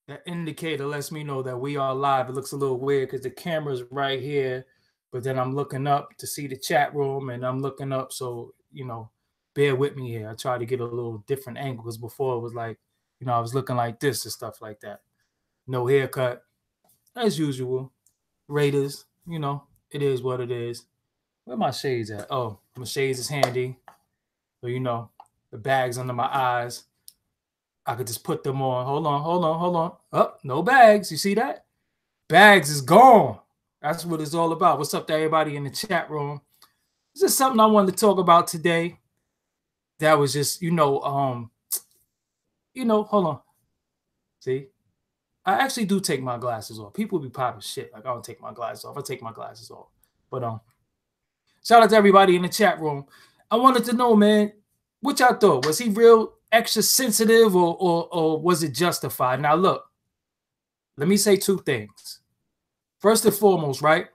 That indicator lets me know that we are live. It looks a little weird because the camera's right here, but then I'm looking up to see the chat room, and I'm looking up, so bear with me here. I try to get a little different angle because before it was like, I was looking like this and stuff like that. No haircut, as usual. Raiders, it is what it is. Where my shades at? Oh, my shades is handy. So the bags under my eyes. I could just put them on. Hold on. Oh, no bags. You see that? Bags is gone. That's what it's all about. What's up to everybody in the chat room? This is something I wanted to talk about today. That was just, hold on. See? I actually do take my glasses off. People be popping shit like I don't take my glasses off. I take my glasses off. But shout out to everybody in the chat room. I wanted to know, man, what y'all thought? Was he real extra sensitive or was it justified? Now, look, let me say two things. First and foremost, right?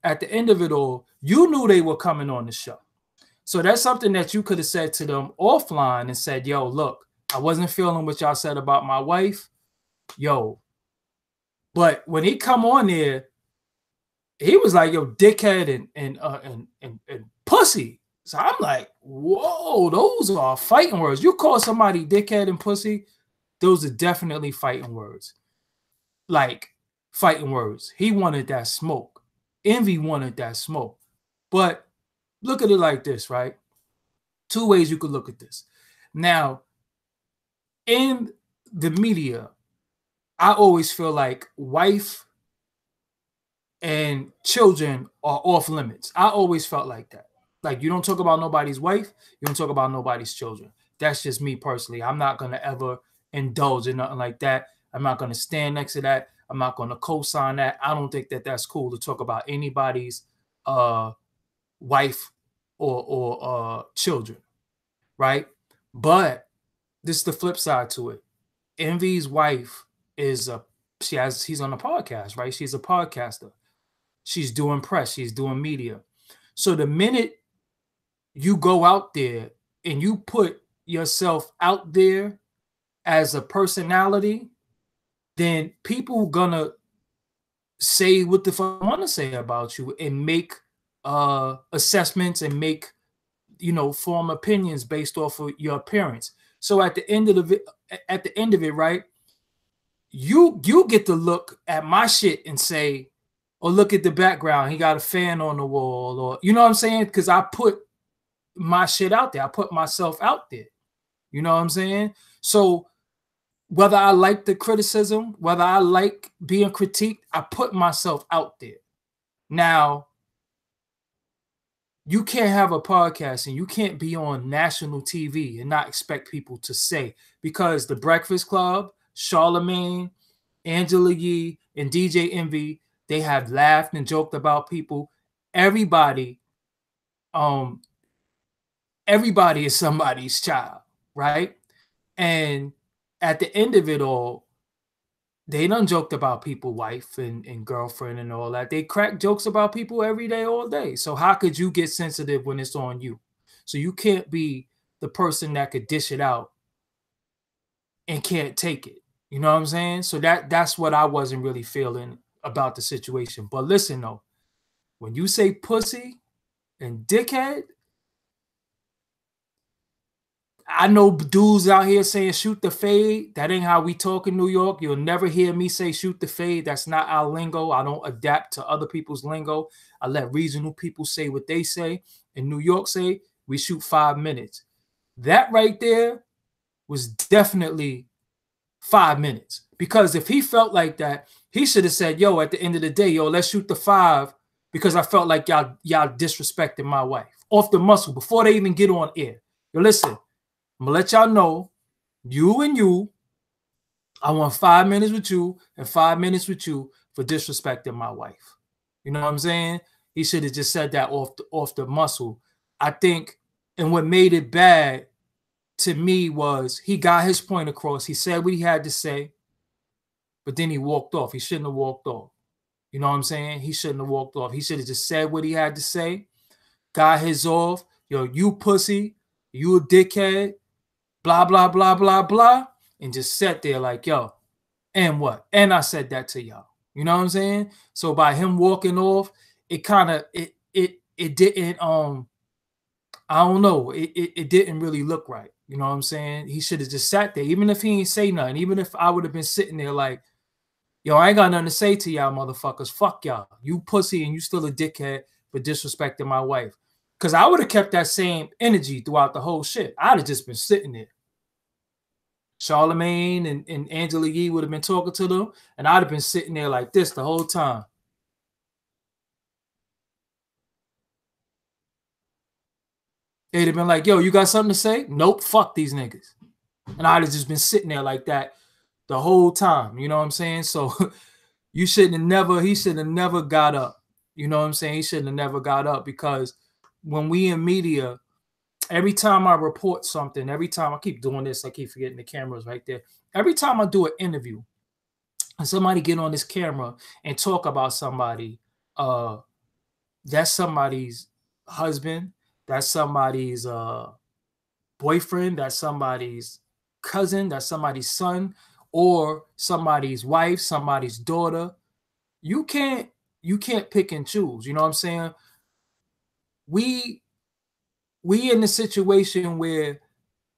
At the end of it all, you knew they were coming on the show. So that's something that you could have said to them offline and said, yo, look, I wasn't feeling what y'all said about my wife. Yo. But when he come on there, he was like, yo, dickhead and pussy. So I'm like, whoa, those are fighting words. You call somebody dickhead and pussy, those are definitely fighting words. Like, fighting words. He wanted that smoke. Envy wanted that smoke. But look at it like this, right? Two ways you could look at this. Now, in the media, I always feel like wife and children are off limits. I always felt like that. Like, you don't talk about nobody's wife, you don't talk about nobody's children. That's just me personally. I'm not going to ever indulge in nothing like that. I'm not going to stand next to that. I'm not going to co-sign that. I don't think that that's cool to talk about anybody's wife or children, right? But this is the flip side to it. Envy's wife he's on a podcast, right? She's a podcaster. She's doing press. She's doing media. So the minute you go out there and you put yourself out there as a personality, then people gonna say what the fuck want to say about you and make assessments and make form opinions based off of your appearance. So at the end of it, right? You get to look at my shit and say, or look at the background, he got a fan on the wall, or you know what I'm saying? Because I put my shit out there. I put myself out there. You know what I'm saying? So whether I like the criticism, whether I like being critiqued, I put myself out there. Now, you can't have a podcast and you can't be on national TV and not expect people to say, because the Breakfast Club, Charlemagne, Angela Yee, and DJ Envy, they have laughed and joked about people. Everybody is somebody's child, right? And at the end of it all, they done joked about people, wife and girlfriend and all that. They crack jokes about people every day, all day. So how could you get sensitive when it's on you? So you can't be the person that could dish it out and can't take it. You know what I'm saying? So that's what I wasn't really feeling about the situation. But listen, though, when you say pussy and dickhead, I know dudes out here saying shoot the fade. That ain't how we talk in New York. You'll never hear me say shoot the fade. That's not our lingo. I don't adapt to other people's lingo. I let regional people say what they say. In New York, say we shoot 5 minutes. That right there was definitely 5 minutes. Because if he felt like that, he should have said, yo, at the end of the day, yo, let's shoot the 5 because I felt like y'all disrespected my wife. Off the muscle before they even get on air. Yo, listen. I'm going to let y'all know, you, I want 5 minutes with you and 5 minutes with you for disrespecting my wife. You know what I'm saying? He should have just said that off the muscle. I think, and what made it bad to me was he got his point across. He said what he had to say, but then he walked off. He shouldn't have walked off. You know what I'm saying? He shouldn't have walked off. He should have just said what he had to say, got his off. Yo, you pussy, you a dickhead. Blah, blah, blah, blah, blah, and just sat there like, yo. And what? And I said that to y'all. You know what I'm saying? So by him walking off, it kind of it didn't I don't know. It didn't really look right. You know what I'm saying? He should have just sat there, even if he ain't say nothing, even if I would have been sitting there like, yo, I ain't got nothing to say to y'all motherfuckers. Fuck y'all. You pussy and you still a dickhead for disrespecting my wife. Because I would have kept that same energy throughout the whole shit. I'd have just been sitting there. Charlemagne and Angela Yee would have been talking to them, and I'd have been sitting there like this the whole time. They'd have been like, yo, you got something to say? Nope, fuck these niggas. And I'd have just been sitting there like that the whole time. You know what I'm saying? So he should have never got up. You know what I'm saying? He should have never got up, because when we in media, every time I report something, every time I keep doing this, I keep forgetting the camera's right there. Every time I do an interview and somebody get on this camera and talk about somebody, that's somebody's husband, that's somebody's boyfriend, that's somebody's cousin, that's somebody's son, or somebody's wife, somebody's daughter. You can't pick and choose. You know what I'm saying? We in a situation where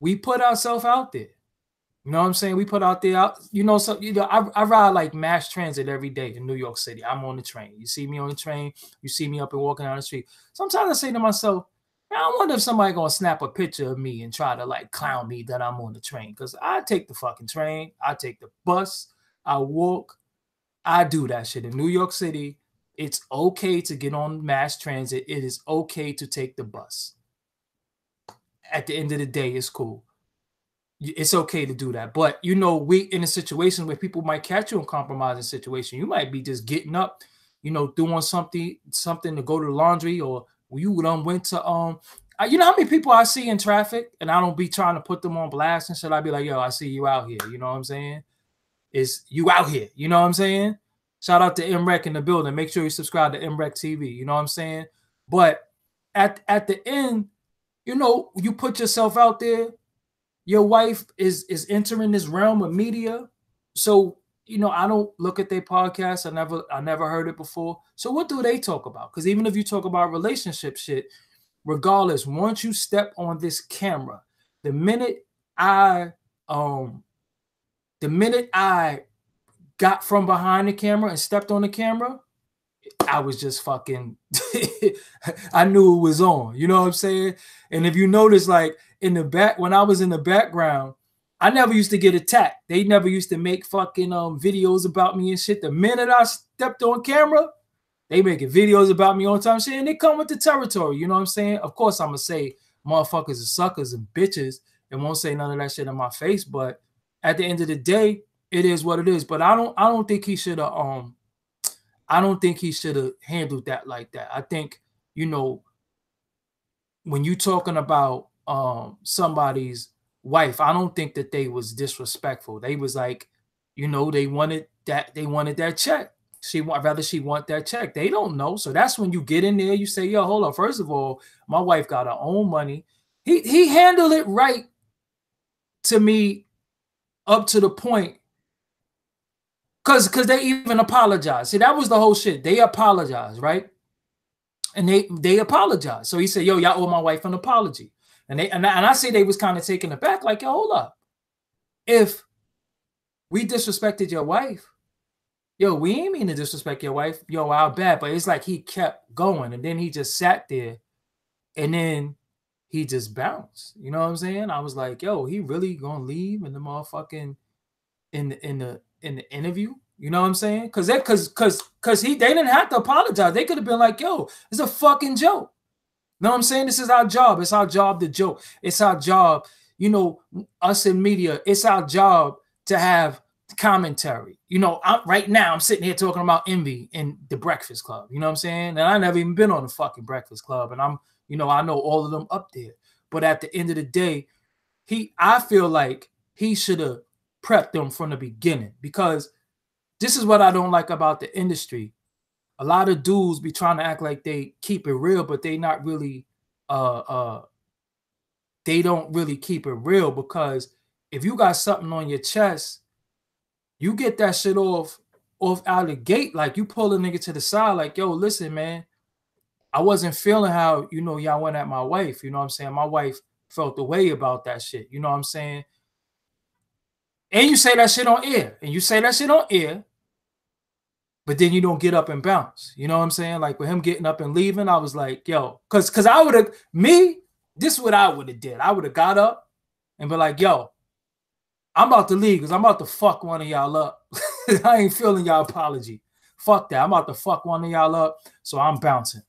we put ourselves out there. You know what I'm saying? We put out there, I ride like mass transit every day in New York City. I'm on the train. You see me on the train, you see me up and walking down the street. Sometimes I say to myself, man, I wonder if somebody gonna snap a picture of me and try to like clown me that I'm on the train. Because I take the fucking train, I take the bus, I walk, I do that shit. In New York City, it's okay to get on mass transit. It is okay to take the bus. At the end of the day, it's cool. It's okay to do that. But we in a situation where people might catch you in compromising situation. You might be just getting up, doing something to go to the laundry, or you went to you know how many people I see in traffic, and I don't be trying to put them on blast and shit. I be like, yo, I see you out here. You know what I'm saying? It's you out here. You know what I'm saying? Shout out to MREC in the building. Make sure you subscribe to MREC TV. You know what I'm saying? But at the end, you put yourself out there. Your wife is entering this realm of media. So, I don't look at their podcast. I never heard it before. So what do they talk about? Because even if you talk about relationship shit, regardless, once you step on this camera, the minute I got from behind the camera and stepped on the camera, I was just fucking, I knew it was on, you know what I'm saying? And if you notice, like in the back, when I was in the background, I never used to get attacked. They never used to make fucking videos about me and shit. The minute I stepped on camera, they making videos about me all the time, shit, and they come with the territory, you know what I'm saying? Of course, I'm gonna say motherfuckers are suckers and bitches and won't say none of that shit in my face, but at the end of the day, it is what it is. But I don't think he should have handled that like that. I think, when you talking about somebody's wife, I don't think that they was disrespectful. They was like, they wanted that check. She want that check. They don't know. So that's when you get in there, you say, yo, hold on. First of all, my wife got her own money. He handled it right to me up to the point. Cause they even apologized. See, that was the whole shit. They apologized, right? And they apologized. So he said, yo, y'all owe my wife an apology. And I say they was kind of taken aback, like, yo, hold up. If we disrespected your wife, yo, we ain't mean to disrespect your wife. Yo, our bad. But it's like he kept going, and then he just sat there, and then he just bounced. You know what I'm saying? I was like, yo, he really gonna leave in the motherfucking in the interview? You know what I'm saying? Because they didn't have to apologize. They could have been like, yo, it's a fucking joke. You know what I'm saying? This is our job. It's our job to joke. It's our job, us in media, it's our job to have commentary. Right now I'm sitting here talking about Envy in the Breakfast Club. You know what I'm saying? And I never even been on the fucking Breakfast Club. And I know all of them up there. But at the end of the day, I feel like he should have prepped them from the beginning, because this is what I don't like about the industry. A lot of dudes be trying to act like they keep it real, but they not really they don't really keep it real, because if you got something on your chest, you get that shit off out of the gate. Like you pull a nigga to the side, like, yo, listen, man, I wasn't feeling how, you know, y'all went at my wife. You know what I'm saying? My wife felt the way about that shit. You know what I'm saying? And you say that shit on air. And you say that shit on air, but then you don't get up and bounce. You know what I'm saying? Like with him getting up and leaving, I was like, yo, because I would have, this is what I would have did. I would have got up and be like, yo, I'm about to leave because I'm about to fuck one of y'all up. I ain't feeling y'all apology. Fuck that. I'm about to fuck one of y'all up, so I'm bouncing.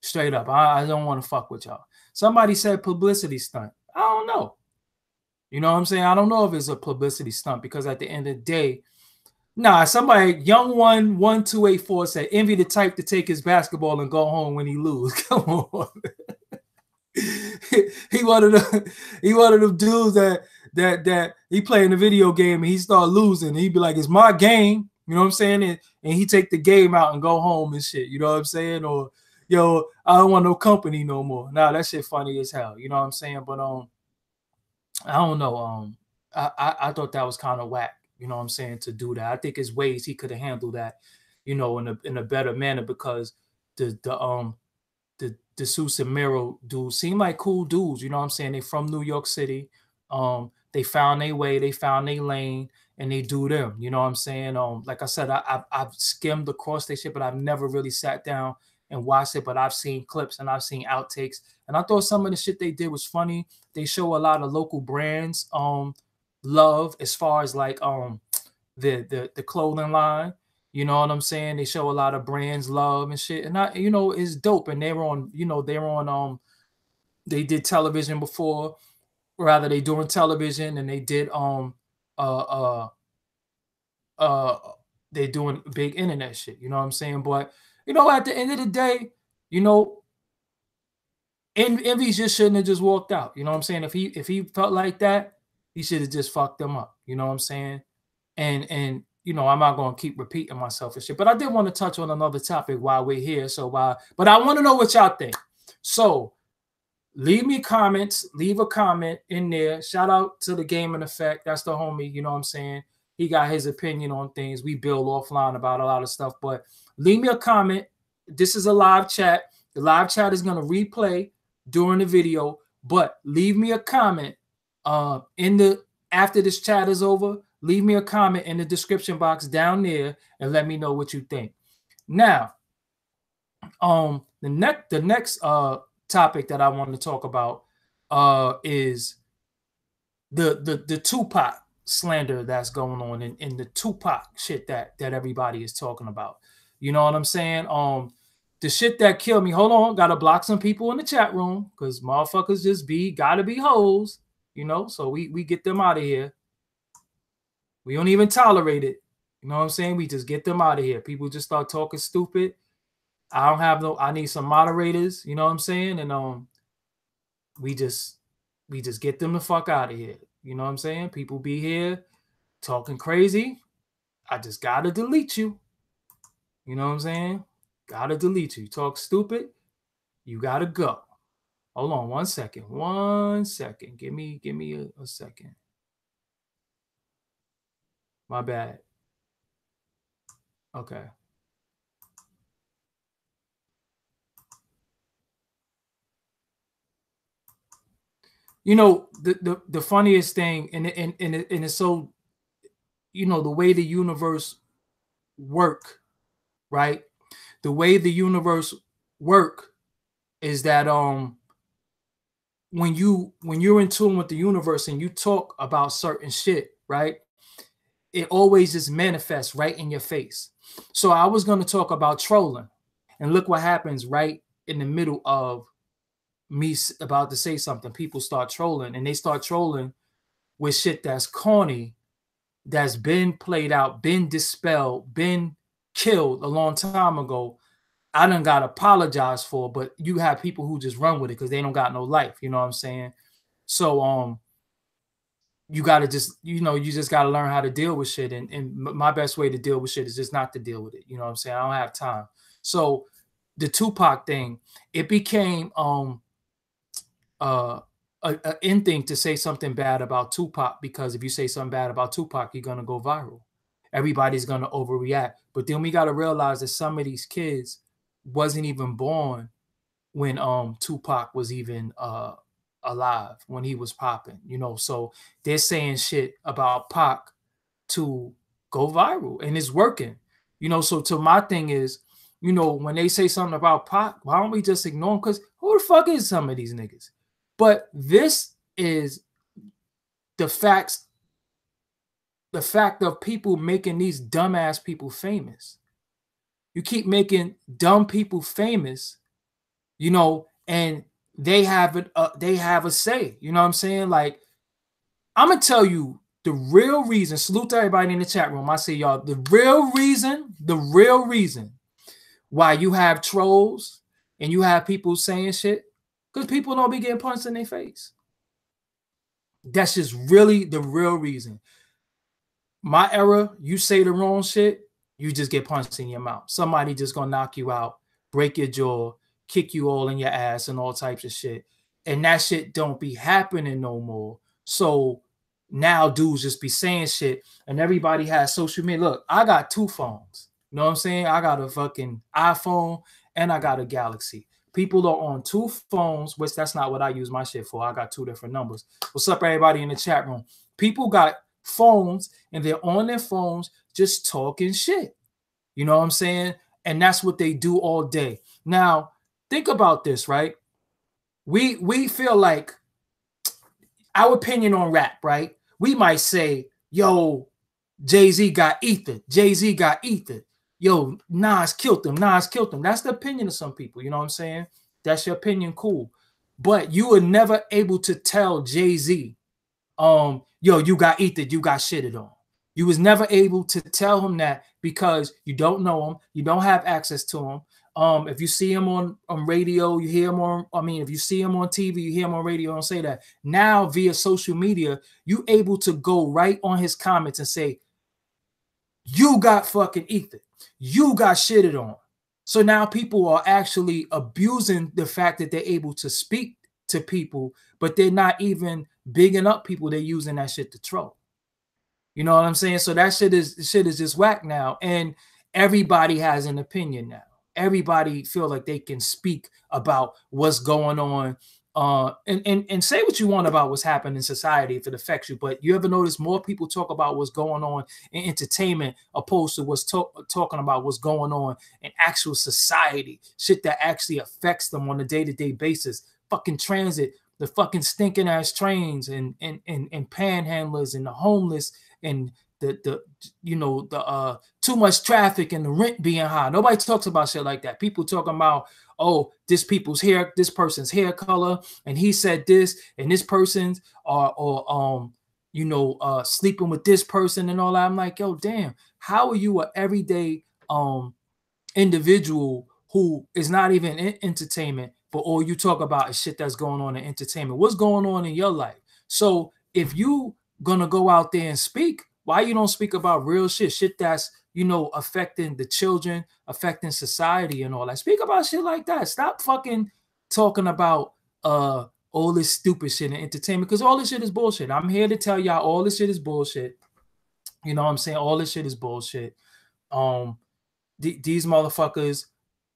Straight up. I don't want to fuck with y'all. Somebody said publicity stunt. I don't know. You know what I'm saying? I don't know if it's a publicity stunt because at the end of the day, nah, somebody, young 1284 said, envy the type to take his basketball and go home when he lose. Come on. he one of them dudes that he playing the video game and he start losing and he'd be like, it's my game. You know what I'm saying? And he take the game out and go home and shit. You know what I'm saying? Or, yo, I don't want no company no more. Nah, that shit funny as hell. You know what I'm saying? But I don't know. I thought that was kind of whack. You know what I'm saying? To do that, I think there's ways he could have handled that, you know, in a better manner because the Desus Mero dudes seem like cool dudes. You know what I'm saying? They from New York City. They found their way, they found their lane, and they do them. You know what I'm saying? Like I said, I've skimmed across their shit, but I've never really sat down and watched it. But I've seen clips and I've seen outtakes, and I thought some of the shit they did was funny. They show a lot of local brands love as far as like the clothing line. You know what I'm saying? They show a lot of brands love and shit, and you know, it's dope. And they're on, you know, they did television before. Rather, they doing television, and they did they doing big internet shit. You know what I'm saying? But you know, at the end of the day, you know, Envy just shouldn't have just walked out. You know what I'm saying? If he felt like that, he should have just fucked them up. You know what I'm saying? And you know, I'm not gonna keep repeating myself and shit. But I did want to touch on another topic while we're here. But I want to know what y'all think. So leave me comments, leave a comment in there. Shout out to the Gaming Effect. That's the homie, you know what I'm saying? He got his opinion on things. We build offline about a lot of stuff, but leave me a comment. This is a live chat. The live chat is going to replay during the video, but leave me a comment after this chat is over. Leave me a comment in the description box down there and let me know what you think. Now, the next topic that I want to talk about is the Tupac slander that's going on in the Tupac shit that everybody is talking about. You know what I'm saying? The shit that killed me. Hold on, gotta block some people in the chat room because motherfuckers just gotta be hoes, you know. So we get them out of here. We don't even tolerate it. You know what I'm saying? We just get them out of here. People just start talking stupid. I need some moderators, you know what I'm saying? And we just get them the fuck out of here. You know what I'm saying? People be here talking crazy. I just gotta delete you. You know what I'm saying? Gotta delete you. Talk stupid, you gotta go. Hold on 1 second. 1 second. Give me a second. My bad. Okay. You know, the funniest thing, and it's so, you know, the way the universe work, right? The way the universe work is that when you're in tune with the universe and you talk about certain shit, right? It always just manifests right in your face. So I was going to talk about trolling, and look what happens right in the middle of me about to say something. People start trolling, and they start trolling with shit that's corny, that's been played out, been dispelled, been killed a long time ago. I done got apologized for, but you have people who just run with it because they don't got no life. You know what I'm saying? So you gotta just, you know, you just gotta learn how to deal with shit. And my best way to deal with shit is just not to deal with it. You know what I'm saying? I don't have time. So the Tupac thing, it became an in thing to say something bad about Tupac, because if you say something bad about Tupac, you're gonna go viral. everybody's gonna overreact. But then we gotta realize that some of these kids wasn't even born when Tupac was even alive, when he was popping, you know. So they're saying shit about Pac to go viral, and it's working, you know. So to my thing is, you know, when they say something about Pac, why don't we just ignore them? Because who the fuck is some of these niggas? But this is the facts, the fact of people making these dumbass people famous. You keep making dumb people famous, you know, and they have it. They have a say. You know what I'm saying? Like, I'm gonna tell you the real reason. Salute to everybody in the chat room. I say, y'all, the real reason why you have trolls and you have people saying shit, because people don't be getting punched in their face. That's just really the real reason. My era, you say the wrong shit, you just get punched in your mouth. Somebody just gonna knock you out, break your jaw, kick you all in your ass, and all types of shit. And that shit don't be happening no more. So now dudes just be saying shit, and everybody has social media. Look, I got 2 phones. You know what I'm saying? I got a fucking iPhone and I got a Galaxy. People are on 2 phones, which that's not what I use my shit for. I got 2 different numbers. What's up, everybody in the chat room? People got phones and they're on their phones just talking shit. You know what I'm saying? And that's what they do all day. Now, think about this, right? We feel like our opinion on rap, right? We might say, yo, Jay-Z got ether. Jay-Z got ether. Yo, Nas killed him. Nas killed him. That's the opinion of some people. You know what I'm saying? That's your opinion. Cool. But you were never able to tell Jay-Z, yo, you got ether. You got shitted on. You was never able to tell him that because you don't know him. You don't have access to him. If you see him on radio, you hear him on, if you see him on TV, you hear him on radio, don't say that. Now, via social media, you able to go right on his comments and say, you got fucking ether. You got shitted on. So now people are actually abusing the fact that they're able to speak to people, but they're not even bigging up people. They're using that shit to troll. You know what I'm saying? So that shit is just whack now. And everybody has an opinion now. Everybody feel like they can speak about what's going on, and say what you want about what's happening in society if it affects you. But you ever notice more people talk about what's going on in entertainment opposed to what's talking about what's going on in actual society, shit that actually affects them on a day-to-day basis. Fucking transit, the fucking stinking ass trains, and panhandlers and the homeless, and the too much traffic and the rent being high. Nobody talks about shit like that. People talking about, oh, this person's hair color, and he said this, and this person's sleeping with this person and all that. I'm like, yo, damn, how are you an everyday individual who is not even in entertainment, but all you talk about is shit that's going on in entertainment? What's going on in your life? So if you gonna go out there and speak, why you don't speak about real shit that's, affecting the children, affecting society and all that? Speak about shit like that. Stop fucking talking about all this stupid shit in entertainment, because all this shit is bullshit. I'm here to tell y'all all this shit is bullshit. You know what I'm saying? All this shit is bullshit. These motherfuckers,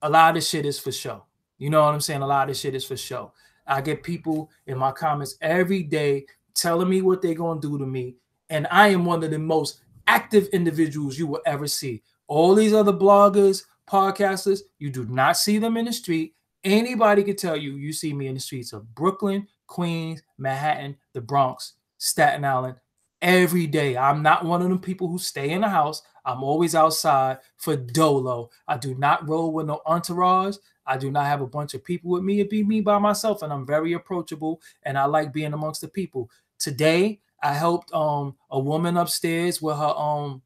a lot of shit is for show. You know what I'm saying? A lot of shit is for show. I get people in my comments every day telling me what they're going to do to me. And I am one of the most active individuals you will ever see. All these other bloggers, podcasters, you do not see them in the street. Anybody can tell you, you see me in the streets of Brooklyn, Queens, Manhattan, the Bronx, Staten Island, every day. I'm not one of them people who stay in the house. I'm always outside for dolo. I do not roll with no entourage. I do not have a bunch of people with me. It be me by myself, and I'm very approachable, and I like being amongst the people. Today, I helped a woman upstairs with her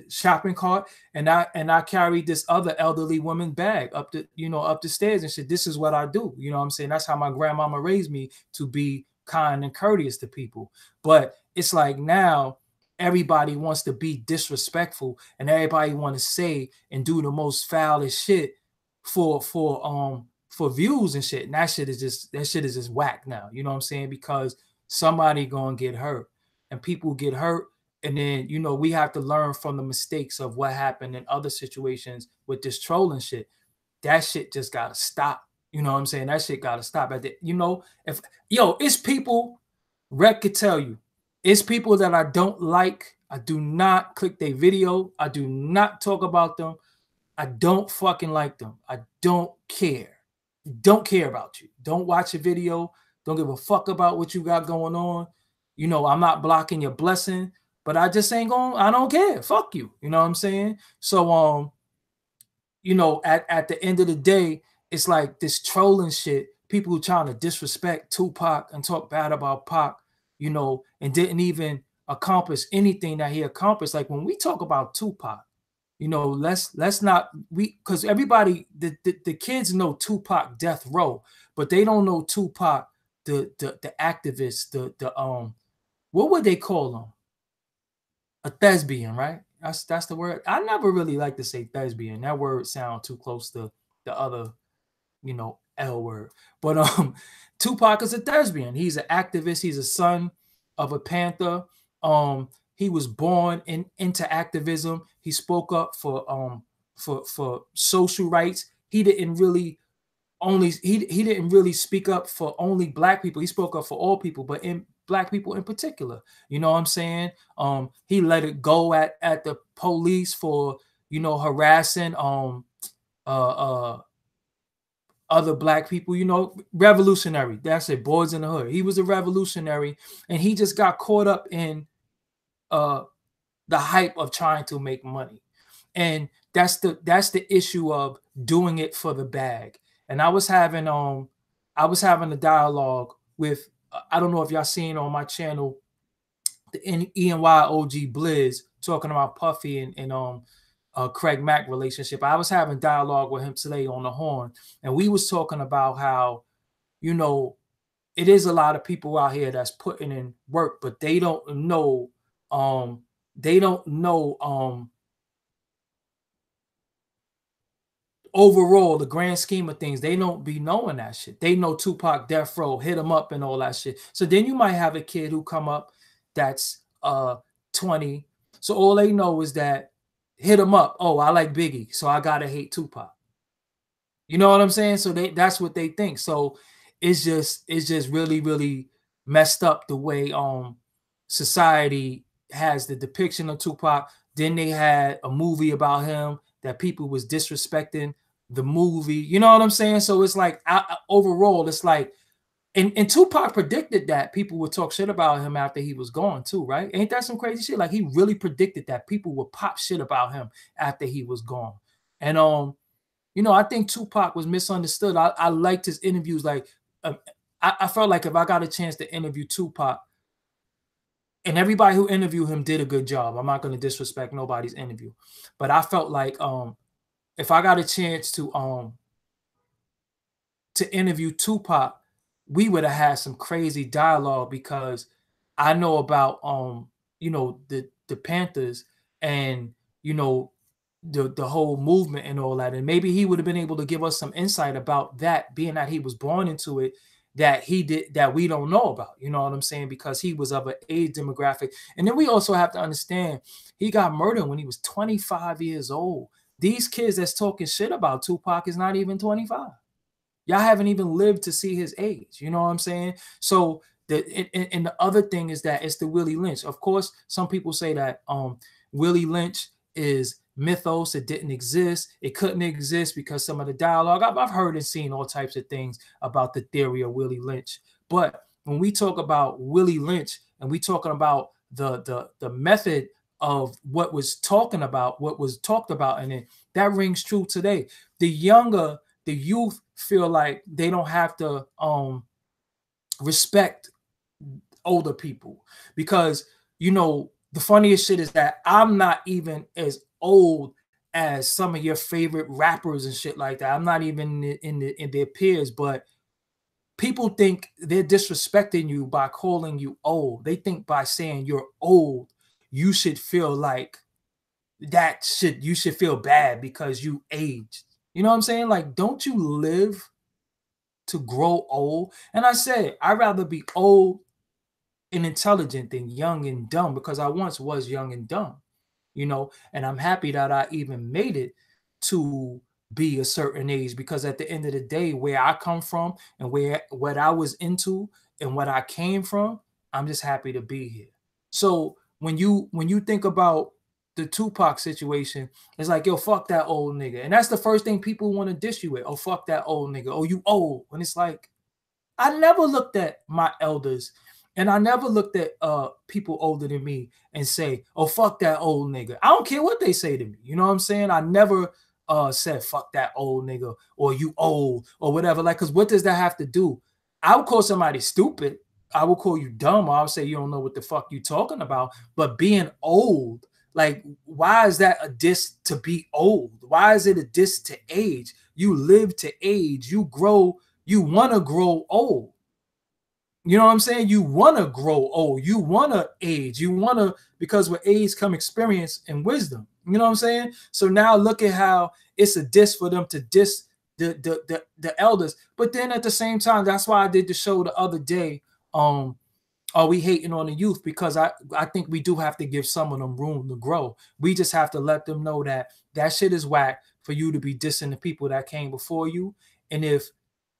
shopping cart, and I carried this other elderly woman bag up the stairs and shit. This is what I do. You know what I'm saying? That's how my grandmama raised me, to be kind and courteous to people. But it's like now everybody wants to be disrespectful, and everybody want to say and do the most foulest shit for views and shit. And that shit is just whack now. You know what I'm saying? Because somebody gonna get hurt, and people get hurt, And then, you know, we have to learn from the mistakes of what happened in other situations with this trolling shit. That shit just gotta stop. You know what I'm saying? That shit gotta stop. At the, you know, if it's people, Rec could tell you, it's people that I don't like. I do not click their video. I do not talk about them. I don't fucking like them. I don't care. Don't care about you. Don't watch a video. Don't give a fuck about what you got going on. You know, I'm not blocking your blessing, but I just ain't going, I don't care. Fuck you. You know what I'm saying? So you know, at the end of the day, it's like this trolling shit, people who trying to disrespect Tupac and talk bad about Pac, you know, and didn't even accomplish anything that he accomplished. Like when we talk about Tupac, you know, let's not, we, because everybody, the kids know Tupac Death Row, but they don't know Tupac the activist, the what would they call him? A thespian, right? That's the word. I never really like to say thespian. That word sounds too close to the other, you know, L word. But Tupac is a thespian. He's an activist. He's a son of a Panther. He was born into activism. He spoke up for social rights. He didn't really he didn't really speak up for only black people. He spoke up for all people, but in black people in particular. You know what I'm saying? He let it go at the police for, you know, harassing other black people, you know, revolutionary. That's it, boys in the hood. He was a revolutionary, and he just got caught up in the hype of trying to make money. And that's the issue of doing it for the bag. And I was having a dialogue with, I don't know if y'all seen on my channel, the ENY OG Blizz talking about Puffy and Craig Mack relationship. I was having dialogue with him today on the horn, and we was talking about how, you know, it is a lot of people out here that's putting in work, but they don't know overall, the grand scheme of things, they don't be knowing that shit. They know Tupac, Death Row, Hit 'Em Up, and all that shit. So then you might have a kid who come up that's 20. So all they know is that Hit 'Em Up. Oh, I like Biggie, so I gotta hate Tupac. You know what I'm saying? So that's what they think. So it's just really, really messed up the way society has the depiction of Tupac. Then they had a movie about him that people was disrespecting the movie. You know what I'm saying? So it's like overall, it's like, and Tupac predicted that people would talk shit about him after he was gone too, right? Ain't that some crazy shit? Like he really predicted that people would pop shit about him after he was gone. And you know, I think Tupac was misunderstood. I liked his interviews. Like I felt like if I got a chance to interview Tupac, and everybody who interviewed him did a good job. I'm not going to disrespect nobody's interview, but I felt like if I got a chance to interview Tupac, we would have had some crazy dialogue, because I know about you know, the Panthers, and you know, the whole movement and all that, and maybe he would have been able to give us some insight about that, being that he was born into it, that he did, that we don't know about. You know what I'm saying? Because he was of an age demographic. And then we also have to understand, he got murdered when he was 25 years old. These kids that's talking shit about Tupac is not even 25. Y'all haven't even lived to see his age. You know what I'm saying? So and the other thing is that it's the Willie Lynch. Of course, some people say that Willie Lynch is mythos. It didn't exist. It couldn't exist because some of the dialogue, I've heard and seen all types of things about the theory of Willie Lynch. But when we talk about Willie Lynch, and we talking about the method of what was talked about, and it, that rings true today. The youth feel like they don't have to respect older people, because, you know, the funniest shit is that I'm not even as old as some of your favorite rappers and shit like that. I'm not even in their peers, but people think they're disrespecting you by calling you old. They think by saying you're old, you should feel like you should feel bad because you aged. You know what I'm saying? Like, don't you live to grow old? And I said, I'd rather be old and intelligent than young and dumb, because I once was young and dumb, you know, and I'm happy that I even made it to be a certain age, because at the end of the day, where I come from and where what I was into and what I came from, I'm just happy to be here. So when you think about the Tupac situation, it's like, yo, fuck that old nigga. And that's the first thing people want to dish you with. Oh, fuck that old nigga. Oh, you old. And it's like, I never looked at my elders, and I never looked at people older than me and say, "Oh, fuck that old nigga." I don't care what they say to me. You know what I'm saying? I never said "fuck that old nigga" or "you old" or whatever. Like, because what does that have to do? I would call somebody stupid. I would call you dumb. Or I would say you don't know what the fuck you talking about. But being old, like, why is that a diss to be old? Why is it a diss to age? You live to age. You grow. You want to grow old. You know what I'm saying? You want to grow old. You want to age. You want to, because with age come experience and wisdom. You know what I'm saying? So now look at how it's a diss for them to diss the elders. But then at the same time, that's why I did the show the other day. Are we hating on the youth? Because I think we do have to give some of them room to grow. We just have to let them know that that shit is whack for you to be dissing the people that came before you. And if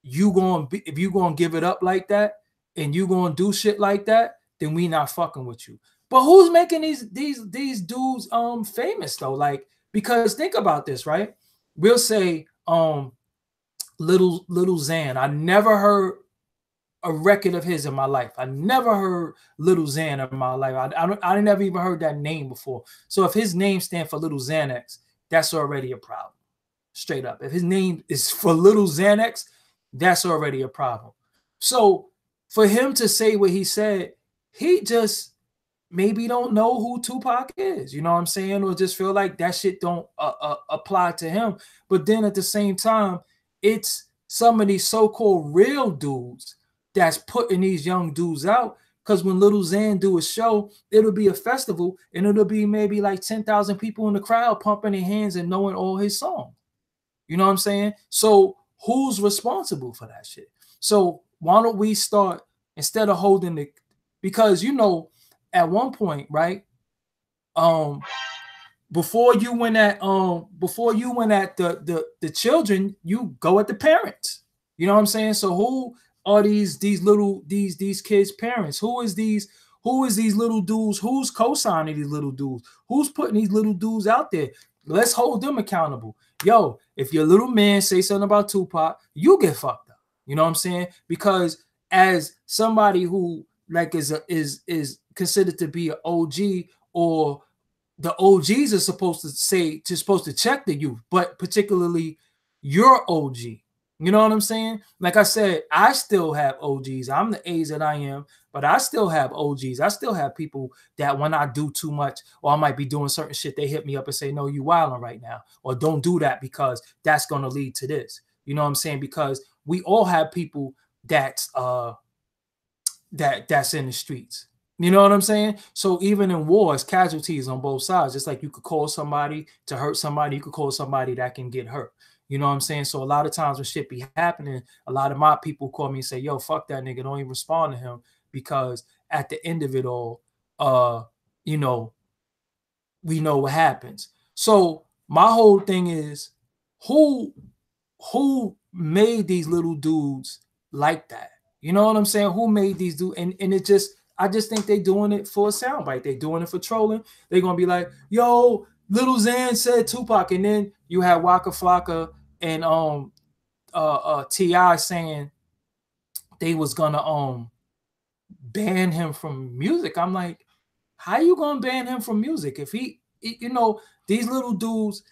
you gonna give it up like that and you gonna do shit like that, then we not fucking with you. But who's making these dudes famous though? Like, because think about this, right? We'll say little Xan. I never heard a record of his in my life. I never heard Little Xan in my life. I never even heard that name before. So if his name stands for Little Xanax, that's already a problem. Straight up. If his name is for Little Xanax, that's already a problem. So for him to say what he said, he just maybe don't know who Tupac is, you know what I'm saying? Or just feel like that shit don't apply to him. But then at the same time, it's some of these so-called real dudes that's putting these young dudes out. Because when Little Xan do a show, it'll be a festival, and it'll be maybe like 10,000 people in the crowd pumping their hands and knowing all his songs. You know what I'm saying? So who's responsible for that shit? So why don't we start, instead of holding the, because you know, at one point, right? Before you went at the children, you go at the parents. You know what I'm saying? So who are these kids' parents? Who is these little dudes? Who's co-signing these little dudes? Who's putting these little dudes out there? Let's hold them accountable. Yo, if your little man say something about Tupac, you get fucked up. You know what I'm saying? Because as somebody who like is considered to be an OG, or the OGs are supposed to check the youth, but particularly your OG. You know what I'm saying? Like I said, I still have OGs. I'm the age that I am, but I still have OGs. I still have people that when I do too much, or I might be doing certain shit, they hit me up and say, no, you wilding right now, or don't do that because that's going to lead to this. You know what I'm saying? Because we all have people that's in the streets. You know what I'm saying? So even in wars, casualties on both sides. Just like you could call somebody to hurt somebody, you could call somebody that can get hurt. You know what I'm saying? So a lot of times when shit be happening, a lot of my people call me and say, yo, fuck that nigga. Don't even respond to him, because at the end of it all, you know, we know what happens. So my whole thing is, who made these little dudes like that? You know what I'm saying? Who made these dudes? And it just, I just think they're doing it for a soundbite. They're doing it for trolling. They're gonna be like, yo, Little Xan said Tupac, and then you have Waka Flocka and T.I. saying they was gonna ban him from music. I'm like, how you gonna ban him from music if you know, these little dudes,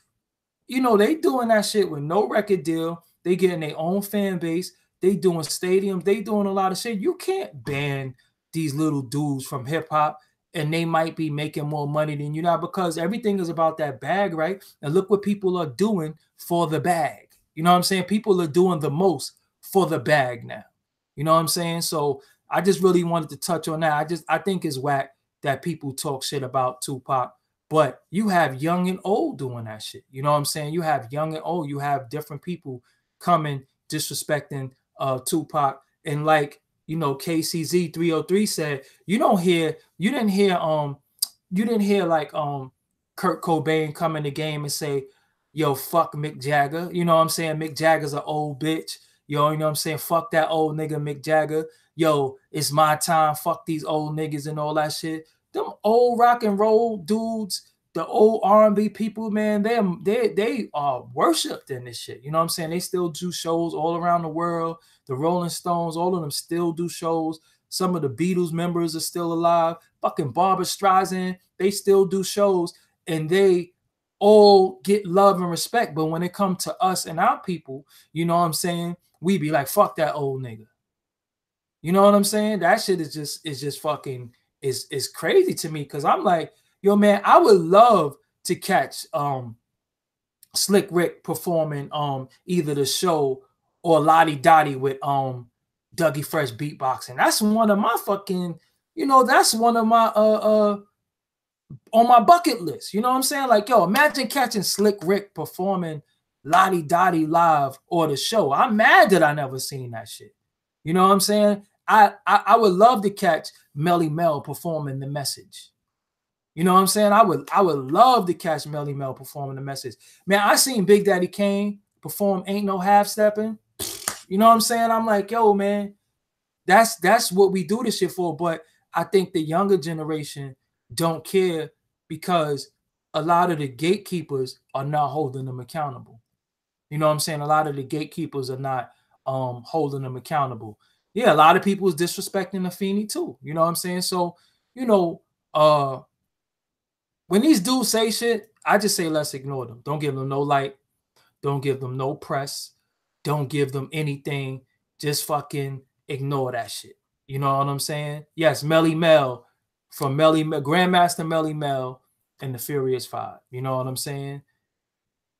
you know, they doing that shit with no record deal. They getting their own fan base. They doing stadiums. They doing a lot of shit. You can't ban these little dudes from hip hop, and they might be making more money than you now, because everything is about that bag, right? And look what people are doing for the bag. You know what I'm saying? People are doing the most for the bag now. You know what I'm saying? So I just really wanted to touch on that. I think it's whack that people talk shit about Tupac, but you have young and old doing that shit. You know what I'm saying? You have young and old. You have different people coming disrespecting Tupac. And like, you know, KCZ 303 said, you didn't hear like Kurt Cobain come in the game and say, yo, fuck Mick Jagger. You know what I'm saying? Mick Jagger's an old bitch. Yo, you know what I'm saying? Fuck that old nigga Mick Jagger. Yo, it's my time. Fuck these old niggas and all that shit. Them old rock and roll dudes, the old R&B people, man, they are worshipped in this shit. You know what I'm saying? They still do shows all around the world. The Rolling Stones, all of them still do shows. Some of the Beatles members are still alive. Fucking Barbra Streisand, they still do shows, and they all get love and respect. But when it comes to us and our people, you know what I'm saying? We be like, fuck that old nigga. You know what I'm saying? That shit is just fucking is crazy to me, because I'm like, yo, man, I would love to catch Slick Rick performing either the show or Lottie Dottie with Dougie Fresh beatboxing. That's one of my fucking, you know, that's one of my on my bucket list. You know what I'm saying? Like, yo, imagine catching Slick Rick performing Lottie Dottie live or the show. I'm mad that I never seen that shit. You know what I'm saying? I would love to catch Melly Mel performing The Message. You know what I'm saying? I would love to catch Melly Mel performing The Message. Man, I seen Big Daddy Kane perform Ain't No Half Stepping. You know what I'm saying? I'm like, yo, man, that's what we do this shit for. But I think the younger generation don't care, because a lot of the gatekeepers are not holding them accountable. You know what I'm saying? A lot of the gatekeepers are not holding them accountable. Yeah, a lot of people is disrespecting the Afeni too. You know what I'm saying? So, you know, when these dudes say shit, I just say let's ignore them. Don't give them no light. Don't give them no press. Don't give them anything. Just fucking ignore that shit. You know what I'm saying? Yes, Melly Mel from Grandmaster Melly Mel and the Furious Five. You know what I'm saying?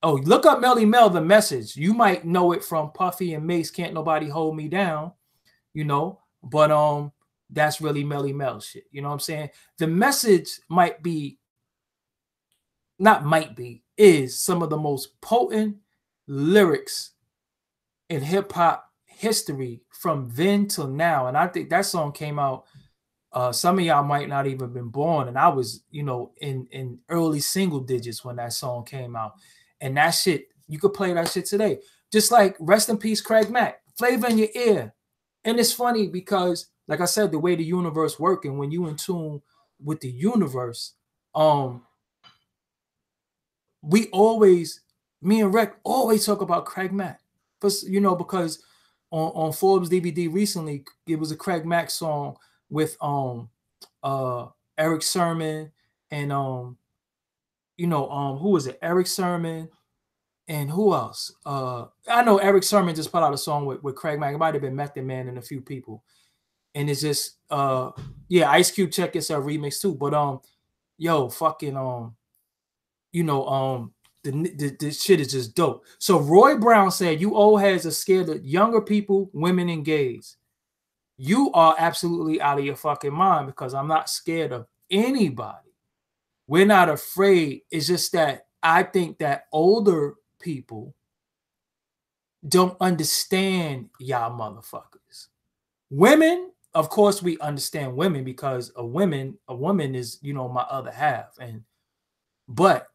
Oh, look up Melly Mel, The Message. You might know it from Puffy and Mace, Can't Nobody Hold Me Down, you know, but that's really Melly Mel shit. You know what I'm saying? The Message is some of the most potent lyrics in hip hop history from then till now. And I think that song came out, some of y'all might not even been born, and I was, you know, in early single digits when that song came out. And that shit, you could play that shit today. Just like rest in peace, Craig Mack, Flavor in Your Ear. And it's funny because, like I said, the way the universe works, and when you in tune with the universe, me and Rec always talk about Craig Mack. You know, because on Forbes DVD recently, it was a Craig Mack song with Eric Sermon and you know, who was it? Eric Sermon and who else? I know Eric Sermon just put out a song with Craig Mack. It might have been Method Man and a few people. And it's just yeah, Ice Cube check yourself remix too. But yo, fucking you know, the shit is just dope. So Roy Brown said, you old heads are scared of younger people, women, and gays. You are absolutely out of your fucking mind, because I'm not scared of anybody. We're not afraid. It's just that I think that older people don't understand y'all motherfuckers. Women, of course, we understand women, because a woman is, you know, my other half. But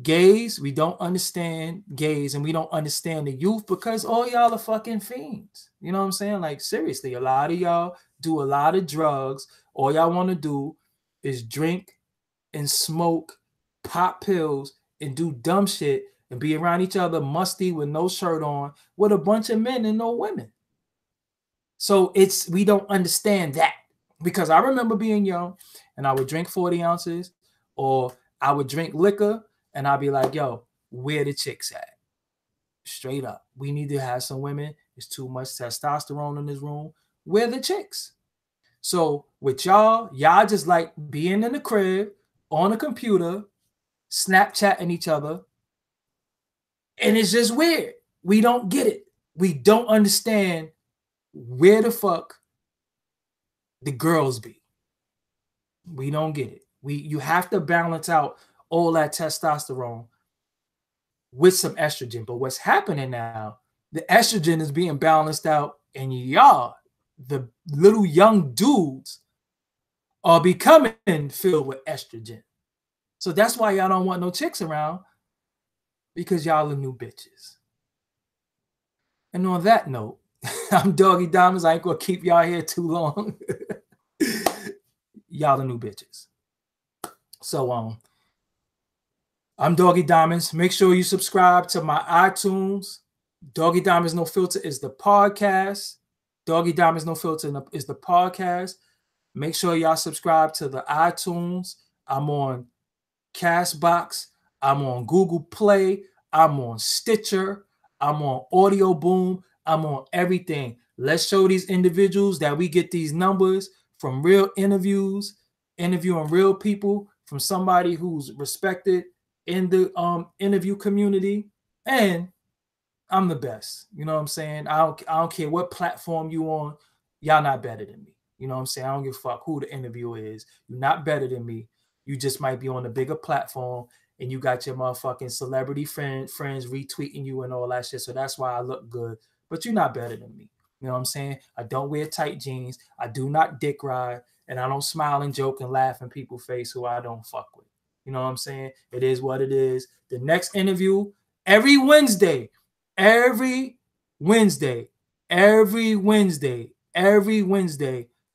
gays, we don't understand gays, and we don't understand the youth, because all y'all are fucking fiends. You know what I'm saying? Like, seriously, a lot of y'all do a lot of drugs. All y'all want to do is drink and smoke, pop pills, and do dumb shit, and be around each other musty with no shirt on, with a bunch of men and no women. So we don't understand that, because I remember being young and I would drink 40 ounces, or I would drink liquor, and I'd be like, yo, where the chicks at? Straight up. We need to have some women. There's too much testosterone in this room. Where the chicks? So with y'all just like being in the crib, on a computer, Snapchatting each other. And it's just weird. We don't get it. We don't understand where the fuck the girls be. We don't get it. You have to balance out all that testosterone with some estrogen. But what's happening now, the estrogen is being balanced out And y'all, the little young dudes, are becoming filled with estrogen. So that's why y'all don't want no chicks around, because y'all are new bitches. And on that note, I'm Doggie Diamonds. I ain't gonna keep y'all here too long. Y'all the new bitches. So I'm Doggie Diamonds. Make sure you subscribe to my iTunes. Doggie Diamonds No Filter is the podcast. Doggie Diamonds No Filter is the podcast. Make sure y'all subscribe to the iTunes. I'm on Castbox. I'm on Google Play. I'm on Stitcher. I'm on Audio Boom. I'm on everything. Let's show these individuals that we get these numbers from real interviews, interviewing real people, from somebody who's respected in the interview community. And I'm the best. You know what I'm saying? I don't care what platform you on. Y'all not better than me. You know what I'm saying? I don't give a fuck who the interviewer is. You're not better than me. You just might be on a bigger platform, and you got your motherfucking celebrity friends retweeting you and all that shit. So that's why I look good. But you're not better than me. You know what I'm saying? I don't wear tight jeans. I do not dick ride. And I don't smile and joke and laugh in people's face who I don't fuck with. You know what I'm saying? It is what it is. The next interview, every Wednesday, every Wednesday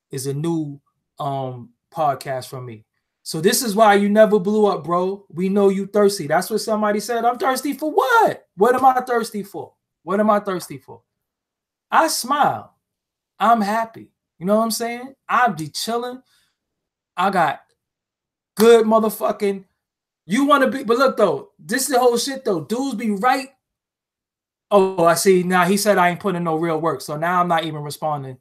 is a new podcast from me. So this is why you never blew up, bro. We know you thirsty. That's what somebody said. I'm thirsty for what? What am I thirsty for? What am I thirsty for? I smile. I'm happy. You know what I'm saying? I be chilling. I got good motherfucking. You want to be, but look though, this is the whole shit though. Dudes be right. Oh, I see. Now he said I ain't putting no real work. So now I'm not even responding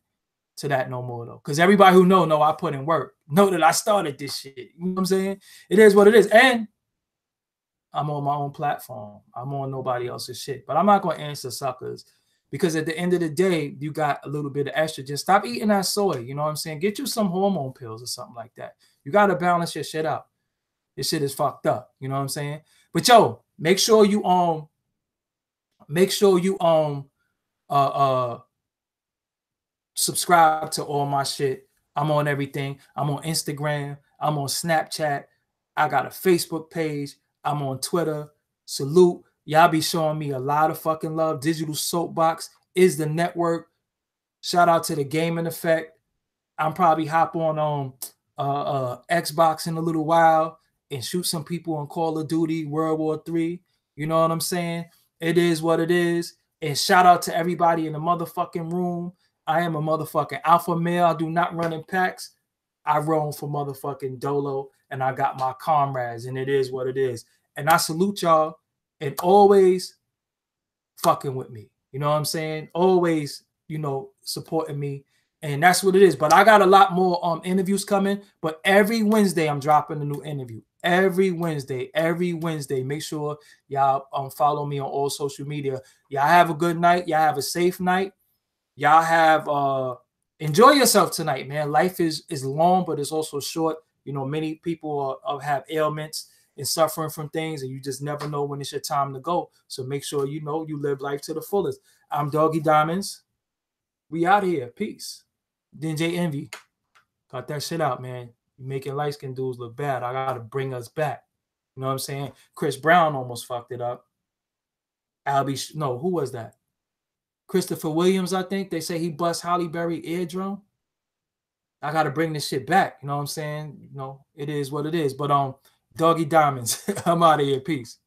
to that no more though. Because everybody who know I put in work. Know that I started this shit. You know what I'm saying? It is what it is. And I'm on my own platform. I'm on nobody else's shit. But I'm not going to answer suckers. Because at the end of the day, you got a little bit of estrogen. Stop eating that soy. You know what I'm saying? Get you some hormone pills or something like that. You got to balance your shit out. This shit is fucked up. You know what I'm saying? But yo, make sure you subscribe to all my shit. I'm on everything. I'm on Instagram. I'm on Snapchat. I got a Facebook page. I'm on Twitter. Salute. Y'all be showing me a lot of fucking love. Digital Soapbox is the network. Shout out to the Gaming Effect. I'm probably hop on Xbox in a little while and shoot some people on Call of Duty World War III. You know what I'm saying? It is what it is. And shout out to everybody in the motherfucking room. I am a motherfucking alpha male. I do not run in packs. I roam for motherfucking Dolo, and I got my comrades, and it is what it is. And I salute y'all, and always fucking with me. You know what I'm saying? Always, you know, supporting me. And that's what it is. But I got a lot more interviews coming. But every Wednesday, I'm dropping a new interview. Every Wednesday. Make sure y'all follow me on all social media. Y'all have a good night. Y'all have a safe night. Y'all have enjoy yourself tonight, man. Life is long, but it's also short. You know, many people have ailments and suffering from things, and you just never know when it's your time to go. So make sure you know you live life to the fullest. I'm Doggie Diamonds. We out here. Peace. DJ Envy. Got that shit out, man. You making light-skinned dudes look bad. I gotta bring us back. You know what I'm saying? Chris Brown almost fucked it up. No, who was that? Christopher Williams, I think. They say he bust Halle Berry eardrum. I gotta bring this shit back. You know what I'm saying? You know, it is what it is. But Doggie Diamonds. I'm out of here. Peace.